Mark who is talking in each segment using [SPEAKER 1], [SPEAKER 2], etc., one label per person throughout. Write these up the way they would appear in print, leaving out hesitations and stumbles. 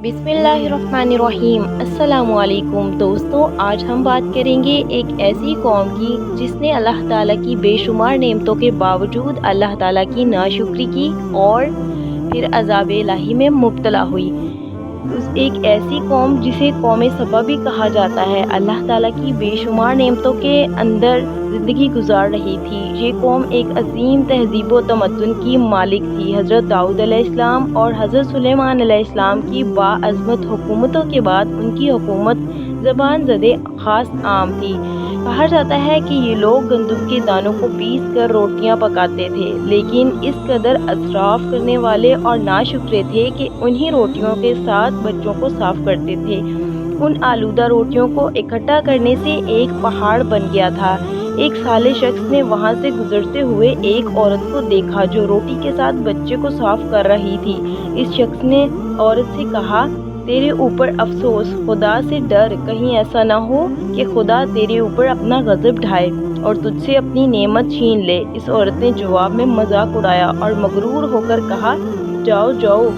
[SPEAKER 1] बिस्मिल्लाहिर्रहमानिर्रहीम। अस्सलामुअलैकुम दोस्तों, आज हम बात करेंगे एक ऐसी कौम की जिसने अल्लाह ताला की बेशुमार नेमतों के बावजूद अल्लाह ताला की नाशुक्री की और फिर अज़ाब इलाही में मुब्तला हुई। उस एक ऐसी कौम जिसे कौम सबा भी कहा जाता है, अल्लाह ताला की बेशुमार नेमतों के अंदर ज़िंदगी गुजार रही थी। ये कौम एक अजीम तहज़ीब व तमद्दुन की मालिक थी। हज़रत दाऊद अलैहिस्सलाम और हज़रत सुलेमान अलैहिस्सलाम की बाअज़मत हुकूमतों के बाद उनकी हुकूमत ज़बान ज़दे ख़ास आम थी। कहा जाता है कि ये लोग गंदम के दानों को पीस कर रोटियां पकाते थे, लेकिन इस कदर असराफ करने वाले और नाशुक्रे थे कि उन्हीं रोटियों के साथ बच्चों को साफ करते थे। उन आलूदा रोटियों को इकट्ठा करने से एक पहाड़ बन गया था। एक साले शख्स ने वहां से गुजरते हुए एक औरत को देखा जो रोटी के साथ बच्चे को साफ कर रही थी। इस शख्स ने औरत से कहा, तेरे ऊपर अफसोस, खुदा से डर, कहीं ऐसा ना हो कि खुदा तेरे ऊपर अपना गज़ब ढाए और तुझसे अपनी नेमत छीन ले। इस औरत ने जवाब में मजाक उड़ाया और मगरूर होकर कहा, जाओ जाओ,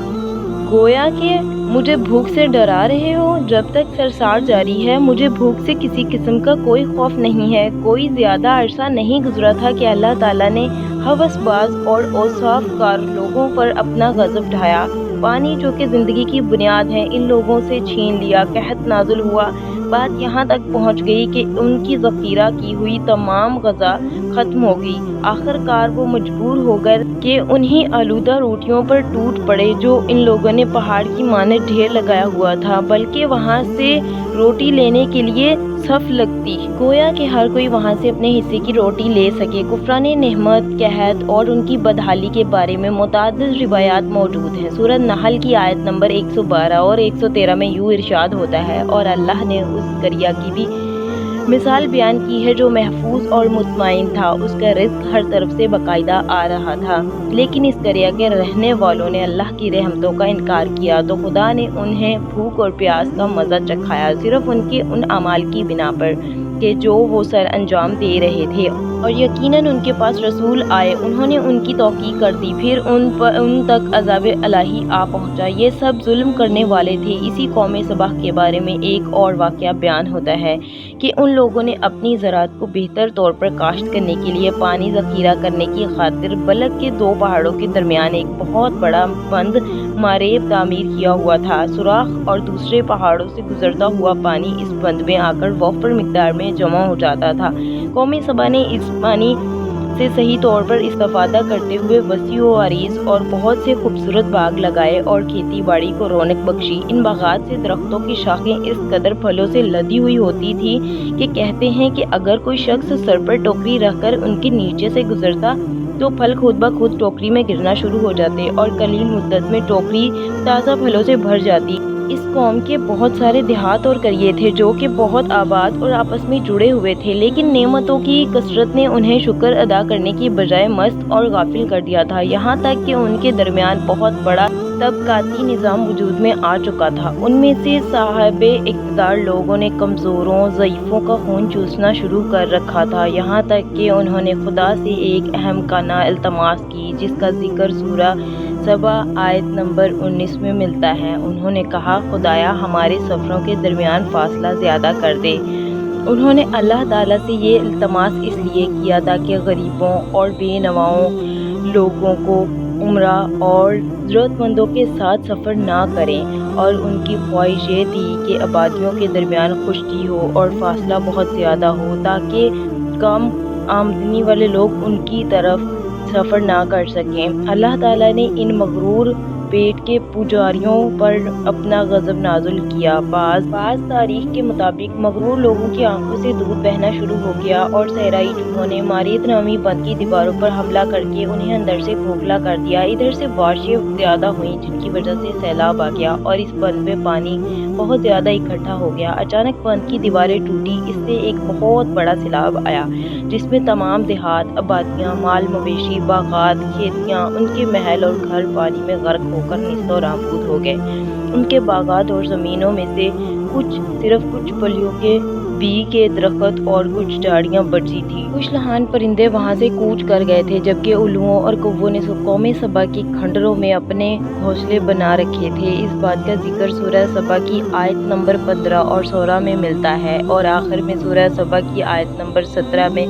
[SPEAKER 1] गोया कि मुझे भूख से डरा रहे हो। जब तक सरसार जारी है, मुझे भूख से किसी किस्म का कोई खौफ नहीं है। कोई ज़्यादा अरसा नहीं गुजरा था कि अल्लाह ताला ने हवसबाज और औसाफकार लोगों पर अपना गज़ब ढाया। पानी जो कि ज़िंदगी की बुनियाद है, इन लोगों से छीन लिया। कहत नाजुल हुआ। बात यहाँ तक पहुँच गई कि उनकी ज़ख़ीरा की हुई तमाम ग़ज़ा ख़त्म हो गई। आखिरकार वो मजबूर हो गए कि उन्हीं आलूदा रोटियों पर टूट पड़े जो इन लोगों ने पहाड़ की मानद ढेर लगाया हुआ था, बल्कि वहाँ से रोटी लेने के लिए सफ लगती, गोया कि हर कोई वहाँ से अपने हिस्से की रोटी ले सके। कुफराने नेमत, कहत और उनकी बदहाली के बारे में मुतअद्दिद रिवायात मौजूद हैं। सूरह नहल की आयत नंबर 112 और 113 में यूँ इरशाद होता है, और अल्लाह ने उस करिया की भी मिसाल बयान की है जो महफूज और मुतमईन था। उसका रिज़्क हर तरफ से बाकायदा आ रहा था, लेकिन इस करिया के रहने वालों ने अल्लाह की रहमतों का इनकार किया तो खुदा ने उन्हें भूख और प्यास का मज़ा चखाया, सिर्फ उनके उन अमाल की बिना पर कि जो वो सर अंजाम दे रहे थे। और यकीनन उनके पास रसूल आए, उन्होंने उनकी तौकीद कर दी, फिर उन तक अज़ाब इलाही आ पहुंचा। ये सब जुल्म करने वाले थे। इसी कौम सबह के बारे में एक और वाक़या बयान होता है कि उन लोगों ने अपनी ज़राअत को बेहतर तौर पर काश्त करने के लिए पानी ज़ख़ीरा करने की खातिर बलक के दो पहाड़ों के दरमियान एक बहुत बड़ा बंद मारेब तामीर किया हुआ था। सुराख और दूसरे पहाड़ों से गुजरता हुआ पानी इस बंद में आकर वफ़र मिक़दार में जमा हो जाता था। कौम सबा ने इस पानी से सही तौर पर इस्तेफ़ादा करते हुए वसी व अरीज़ और बहुत से खूबसूरत बाग लगाए और खेती बाड़ी को रौनक बख्शी। इन बागात से दरख्तों की शाखें इस कदर फलों से लदी हुई होती थी कि कहते हैं कि अगर कोई शख्स सर पर टोकरी रखकर उनके नीचे से गुजरता तो फल खुद ब खुद टोकरी में गिरना शुरू हो जाते और कलील मुद्दत में टोकरी ताज़ा फलों से भर जाती। इस कौम के बहुत सारे देहात और करिए थे जो कि बहुत आबाद और आपस में जुड़े हुए थे, लेकिन नेमतों की कसरत ने उन्हें शुक्र अदा करने की बजाय मस्त और गाफिल कर दिया था। यहाँ तक कि उनके दरमियान बहुत बड़ा तबकाती निज़ाम वजूद में आ चुका था। उनमें से साहिब इक़्तिदार लोगों ने कमज़ोरों, ज़ईफ़ों का खून चूसना शुरू कर रखा था। यहाँ तक कि उन्होंने खुदा से एक अहम काना इल्तमास की जिसका जिक्र सूरह सबा आयत नंबर 19 में मिलता है। उन्होंने कहा, खुदाया हमारे सफ़रों के दरमियान फ़ासला ज़्यादा कर दे। उन्होंने अल्लाह ताला से ये इल्तमास इसलिए किया ताकि गरीबों और बेनवाओं लोगों को उम्रा और ज़रूरतमंदों के साथ सफ़र ना करें, और उनकी ख्वाहिश ये थी कि आबादियों के दरमियान खुश्की हो और फ़ासला बहुत ज़्यादा हो ताकि कम आमदनी वाले लोग उनकी तरफ सफ़र ना कर सकें। अल्लाह ताला ने इन मगरूर पेट के पुजारियों पर अपना गज़ब नाजुल किया। बाज़ तारीख के मुताबिक मगरूर लोगों की आंखों से दूध बहना शुरू हो गया और सहराई चूहों ने मारीत नामी बंद की दीवारों पर हमला करके उन्हें अंदर से खोखला कर दिया। इधर से बारिशें ज़्यादा हुई जिनकी वजह से सैलाब आ गया और इस बंद में पानी बहुत ज़्यादा इकट्ठा हो गया। अचानक बंद की दीवारें टूटी, इससे एक बहुत बड़ा सैलाब आया जिसमें तमाम देहात, आबादियाँ, माल मवेशी, बागात, खेतियाँ, उनके महल और घर पानी में गर्क होकर निस्तो नाबूद हो गए। उनके बागात और ज़मीनों में से सिर्फ कुछ पलियों के بھی کے درخت اور کچھ جھاڑیاں بچی تھی۔ کچھ لہان پرندے وہاں سے کوچ کر گئے تھے، جبکہ الوؤں اور کووں نے قوم سبا کے کھنڈروں میں اپنے گھونسلے بنا رکھے تھے۔ اس بات کا ذکر سورہ سبا کی آیت نمبر 15 اور 16 میں ملتا ہے، اور آخر میں سورہ سبا کی آیت نمبر 17 میں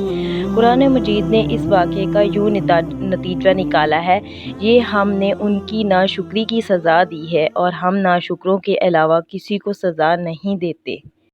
[SPEAKER 1] قرآن مجید نے اس واقعے کا یوں نتیجہ نکالا ہے: یہ ہم نے ان کی ناشکری کی سزا دی ہے، اور ہم ناشکروں کے علاوہ کسی کو سزا نہیں دیتے۔